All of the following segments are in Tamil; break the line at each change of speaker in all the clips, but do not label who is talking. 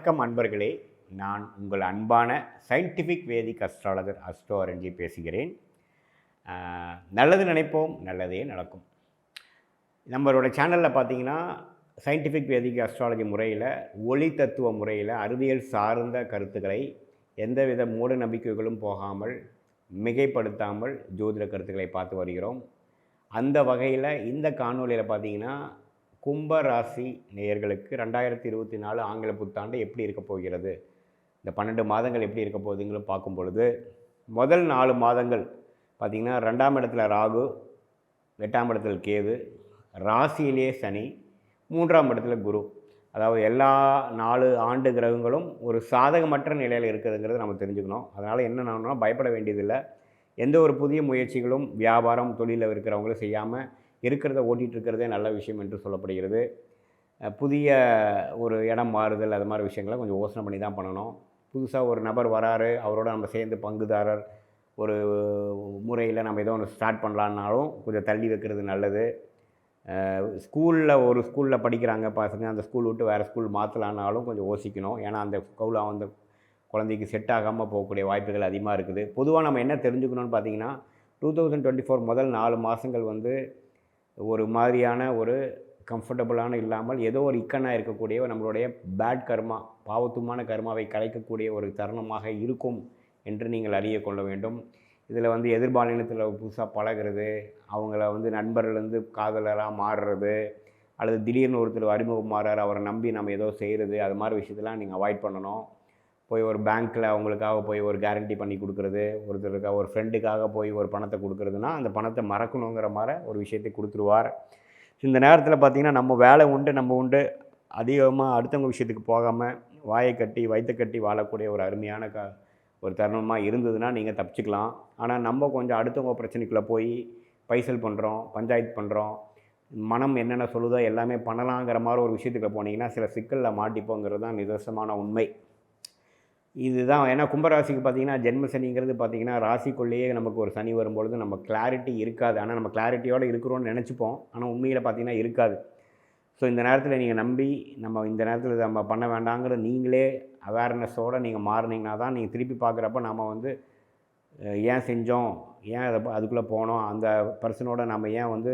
வணக்கம் அன்பர்களே. நான் உங்கள் அன்பான சயின்டிஃபிக் வேதிக் அஸ்ட்ராலஜர் அஸ்ட்ரோ அரண்ஜி பேசுகிறேன். நல்லது நினைப்போம், நல்லதே நடக்கும். நம்மளோட சேனலில் பார்த்தீங்கன்னா சயின்டிஃபிக் வேதிக் அஸ்ட்ராலஜி முறையில், ஒளி தத்துவ முறையில் அறிவியல் சார்ந்த கருத்துக்களை எந்தவித மூட நம்பிக்கைகளும் போகாமல், மிகைப்படுத்தாமல் ஜோதிட கருத்துக்களை பார்த்து வருகிறோம். அந்த வகையில் இந்த காணொலியில் பார்த்தீங்கன்னா கும்ப ராசி நேயர்களுக்கு 2024 ஆங்கில புத்தாண்டு எப்படி இருக்க போகிறது, இந்த 12 மாதங்கள் எப்படி இருக்க போகுதுங்களை பார்க்கும் பொழுது, முதல் 4 மாதங்கள் பார்த்திங்கன்னா 2ஆம் இடத்துல ராகு, 8ஆம் இடத்துல கேது, ராசியிலே சனி, 3ஆம் இடத்துல குரு. அதாவது எல்லா 4 ஆண்டு கிரகங்களும் ஒரு சாதகமற்ற நிலையில் இருக்குதுங்கிறது நம்ம தெரிஞ்சுக்கணும். அதனால் என்னென்னா பயப்பட வேண்டியதில்லை. எந்த ஒரு புதிய முயற்சிகளும் வியாபாரம் தொழிலில் இருக்கிறவங்களும் செய்யாமல் இருக்கிறத ஓட்டிகிட்டு இருக்கிறதே நல்ல விஷயம் என்று சொல்லப்படுகிறது. புதிய ஒரு இடம் மாறுதல் அது மாதிரி விஷயங்களை கொஞ்சம் யோசனை பண்ணி தான் பண்ணணும். புதுசாக ஒரு நபர் வராரு, அவரோட நம்ம சேர்ந்து பங்குதாரர் ஒரு முறையில் நம்ம ஏதோ ஒன்று ஸ்டார்ட் பண்ணலான்னாலும் கொஞ்சம் தள்ளி வைக்கிறது நல்லது. ஸ்கூலில் படிக்கிறாங்க பசங்க, அந்த ஸ்கூல் விட்டு வேறு ஸ்கூல் மாற்றலான்னாலும் கொஞ்சம் யோசிக்கணும். ஏன்னா அந்த ஸ்கூலில் அந்த குழந்தைக்கு செட் ஆகாமல் போகக்கூடிய வாய்ப்புகள் அதிகமாக இருக்குது. பொதுவாக நம்ம என்ன தெரிஞ்சுக்கணும்னு பார்த்தீங்கன்னா 2024 முதல் 4 மாதங்கள் ஒரு மாதிரியான ஒரு கம்ஃபர்டபுளான இல்லாமல் ஏதோ ஒரு இக்கனாக இருக்கக்கூடிய நம்மளுடைய பேட் கர்மா, பாவத்துமான கர்மாவை கலைக்கக்கூடிய ஒரு தருணமாக இருக்கும் என்று நீங்கள் அறிய கொள்ள வேண்டும். இதில் எதிர்பாலினத்தில் புதுசாக பழகிறது, அவங்கள நண்பர்லேருந்து காதலராக மாறுறது, அல்லது திடீர்னு ஒருத்தர் அறிமுகம் மாறாரு, அவரை நம்பி நம்ம ஏதோ செய்கிறது, அது மாதிரி விஷயத்தெல்லாம் நீங்கள் அவாய்ட் பண்ணணும். போய் ஒரு பேங்க்கில் அவங்களுக்காக போய் ஒரு கேரண்டி பண்ணி கொடுக்குறது, ஒருத்தருக்காக ஒரு ஃப்ரெண்டுக்காக போய் ஒரு பணத்தை கொடுக்குறதுனா அந்த பணத்தை மறக்கணுங்கிற மாதிரி ஒரு விஷயத்தை கொடுத்துருவார். இந்த நேரத்தில் பார்த்திங்கன்னா நம்ம வேலை உண்டு, நம்ம உண்டு, அதிகமாக அடுத்தவங்க விஷயத்துக்கு போகாமல் வாயை கட்டி வயிற்று கட்டி வாழக்கூடிய ஒரு அருமையான ஒரு தருணமாக இருந்ததுன்னா நீங்கள் தப்பிச்சுக்கலாம். ஆனால் நம்ம கொஞ்சம் அடுத்தவங்க பிரச்சனைக்குள்ளே போய் பைசல் பண்ணுறோம், பஞ்சாயத்து பண்ணுறோம், மனம் என்னென்ன சொல்லுதோ எல்லாமே பண்ணலாங்கிற மாதிரி ஒரு விஷயத்துக்குள்ளே போனீங்கன்னா சில சிக்கலில் மாட்டிப்போங்கிறது தான் நிதர்சனமான உண்மை. இதுதான். ஏன்னா கும்பராசிக்கு பார்த்திங்கன்னா ஜென்ம சனிங்கிறது பார்த்திங்கன்னா ராசிக்குள்ளேயே நமக்கு ஒரு சனி வரும்பொழுது நம்ம கிளாரிட்டி இருக்காது. ஆனால் நம்ம கிளாரிட்டியோடு இருக்கிறோன்னு நினச்சிப்போம், ஆனால் உண்மையில் பார்த்திங்கன்னா இருக்காது. ஸோ இந்த நேரத்தில் நீங்கள் நம்பி நம்ம இந்த நேரத்தில் நம்ம பண்ண வேண்டாங்கிற நீங்களே அவேர்னஸோடு நீங்கள் மாறினீங்கன்னா தான் நீங்கள் திருப்பி பார்க்குறப்ப நம்ம ஏன் செஞ்சோம், ஏன் அதுக்குள்ளே போனோம், அந்த பர்சனோட நம்ம ஏன்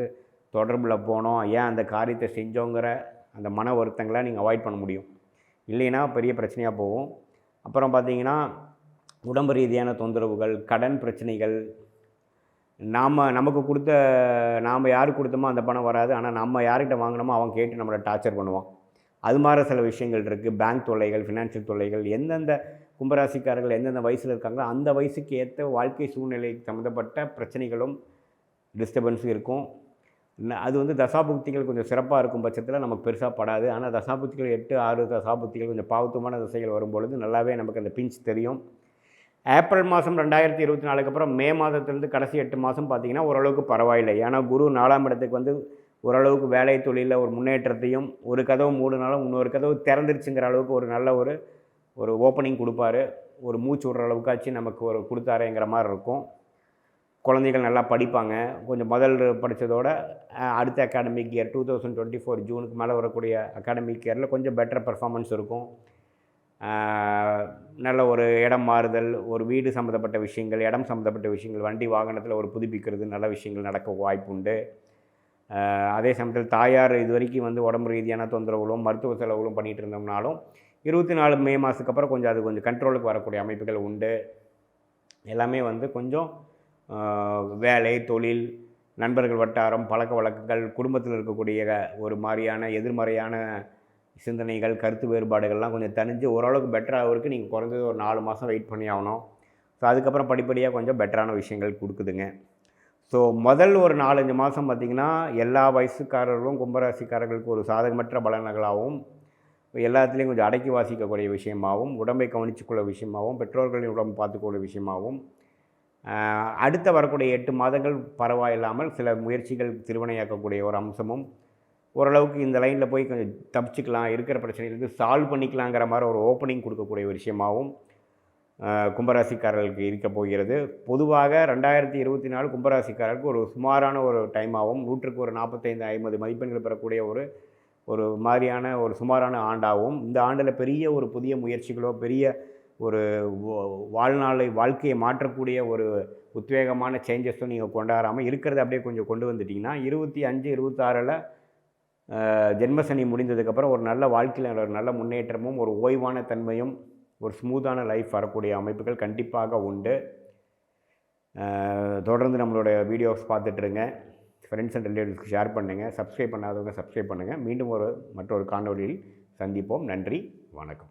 தொடர்பில் போனோம், ஏன் அந்த காரியத்தை செஞ்சோங்கிற அந்த மன வருத்தங்களை நீங்கள் அவாய்ட் பண்ண முடியும். இல்லைன்னா பெரிய பிரச்சனையாக போகும். அப்புறம் பார்த்திங்கன்னா உடம்பு ரீதியான தொந்தரவுகள், கடன் பிரச்சனைகள், நாம் யாருக்கு கொடுத்தோமோ அந்த பணம் வராது, ஆனால் நம்ம யார்கிட்ட வாங்கினோமோ அவன் கேட்டு நம்மளை டார்ச்சர் பண்ணுவான். அது மாதிரி சில விஷயங்கள் இருக்குது. பேங்க் தொல்லைகள், ஃபினான்ஷியல் தொல்லைகள், எந்தெந்த கும்பராசிக்காரர்கள் எந்தெந்த வயசில் இருக்காங்களோ அந்த வயசுக்கு ஏற்ற வாழ்க்கை சூழ்நிலை சம்மந்தப்பட்ட பிரச்சனைகளும் டிஸ்டர்பன்ஸும் இருக்கும். அது தசாபுக்திகள் கொஞ்சம் சிறப்பாக இருக்கும் பட்சத்தில் நமக்கு பெருசாக படாது. ஆனால் தசாபுக்திகள் 8, 6 தசாபுக்திகள் கொஞ்சம் பாவத்துமான திசைகள் வரும்பொழுது நல்லாவே நமக்கு அந்த பிஞ்ச் தெரியும். ஏப்ரல் மாதம் 2024 அப்புறம் மே மாதத்துலேருந்து கடைசி 8 மாதம் பார்த்திங்கன்னா ஓரளவுக்கு பரவாயில்லை. ஏன்னா குரு 4ஆம் இடத்துக்கு ஓரளவுக்கு வேலை தொழிலில் ஒரு முன்னேற்றத்தையும், ஒரு கதவு மூடினாலும் இன்னொரு கதவு திறந்துருச்சுங்கிற அளவுக்கு ஒரு நல்ல ஒரு ஓப்பனிங் கொடுப்பாரு. ஒரு மூச்சு விடுற அளவுக்காச்சும் நமக்கு ஒரு கொடுத்தாருங்கிற மாதிரி இருக்கும். குழந்தைகள் நல்லா படிப்பாங்க. கொஞ்சம் முதல் படித்ததோட அடுத்த அகாடமிக் இயர் 2024 ஜூனுக்கு மேலே வரக்கூடிய அகாடமிக் இயரில் கொஞ்சம் பெட்டர் பர்ஃபார்மன்ஸ் இருக்கும். நல்ல ஒரு இடம் மாறுதல், ஒரு வீடு சம்மந்தப்பட்ட விஷயங்கள், இடம் சம்மந்தப்பட்ட விஷயங்கள், வண்டி வாகனத்தில் ஒரு புதுப்பிக்கிறது, நல்ல விஷயங்கள் நடக்க வாய்ப்பு உண்டு. அதே சமயத்தில் தாயார் இது வரைக்கும் உடம்பு ரீதியான தொந்தரவுகளும் மருத்துவ செலவுகளும் பண்ணிகிட்டு இருந்தோம்னாலும் 24 மே மாதத்துக்கு அப்புறம் கொஞ்சம் கண்ட்ரோலுக்கு வரக்கூடிய அமைப்புகள் உண்டு. எல்லாமே கொஞ்சம் வேலை, தொழில், நண்பர்கள் வட்டாரம், பழக்க வழக்கங்கள், குடும்பத்தில் இருக்கக்கூடிய ஒரு மாதிரியான எதிர்மறையான சிந்தனைகள், கருத்து வேறுபாடுகள்லாம் கொஞ்சம் தணிஞ்சு ஓரளவுக்கு பெட்டராகிறதுக்கு நீங்கள் குறைஞ்சது ஒரு 4 மாதம் வெயிட் பண்ணி ஆகணும். ஸோ அதுக்கப்புறம் படிப்படியாக கொஞ்சம் பெட்டரான விஷயங்கள் கொடுக்குதுங்க. ஸோ முதல் ஒரு 4-5 மாதம் பார்த்திங்கன்னா எல்லா வயசுக்காரர்களும் கும்பராசிக்காரர்களுக்கு ஒரு சாதகமற்ற பலன்களாகவும், எல்லாத்துலேயும் கொஞ்சம் அடக்கி வாசிக்கக்கூடிய விஷயமாகவும், உடம்பை கவனிச்சுக்கொள்ள விஷயமாகவும், பெற்றோர்களின் உடம்பு பார்த்துக்கொள்ள விஷயமாகவும், அடுத்த வரக்கூடிய 8 மாதங்கள் பரவாயில்லாமல் சில முயற்சிகள் திருவினையாக்கக்கூடிய ஒரு அம்சமும், ஓரளவுக்கு இந்த லைனில் போய் கொஞ்சம் தப்பிச்சுக்கலாம், இருக்கிற பிரச்சனையிலேருந்து சால்வ் பண்ணிக்கலாங்கிற மாதிரி ஒரு ஓப்பனிங் கொடுக்கக்கூடிய ஒரு விஷயமாகவும் கும்பராசிக்காரர்களுக்கு இருக்க போகிறது. பொதுவாக 2024 கும்பராசிக்காரர்களுக்கு ஒரு சுமாரான ஒரு டைமாகவும், 100க்கு ஒரு 45-50 மதிப்பெண்கள் பெறக்கூடிய ஒரு ஒரு மாதிரியான ஒரு சுமாரான ஆண்டாகவும், இந்த ஆண்டில் பெரிய ஒரு புதிய முயற்சிகளோ, பெரிய ஒரு வாழ்க்கையை மாற்றக்கூடிய ஒரு உத்வேகமான சேஞ்சஸும் நீங்கள் கொண்டாடாமல் இருக்கிறத அப்படியே கொஞ்சம் கொண்டு வந்துட்டிங்கன்னா 25, 26ல் ஜென்மசனி முடிந்ததுக்கப்புறம் ஒரு நல்ல வாழ்க்கையில் ஒரு நல்ல முன்னேற்றமும், ஒரு ஓய்வான தன்மையும், ஒரு ஸ்மூத்தான லைஃப் வரக்கூடிய அமைப்புகள் கண்டிப்பாக உண்டு. தொடர்ந்து நம்மளோட வீடியோஸ் பார்த்துட்ருங்க. ஃப்ரெண்ட்ஸ் அண்ட் ரிலேட்டிவ்ஸ்க்கு ஷேர் பண்ணுங்கள். சப்ஸ்கிரைப் பண்ணாதவங்க சப்ஸ்கிரைப் பண்ணுங்கள். மீண்டும் மற்றொரு காணொளியில் சந்திப்போம். நன்றி, வணக்கம்.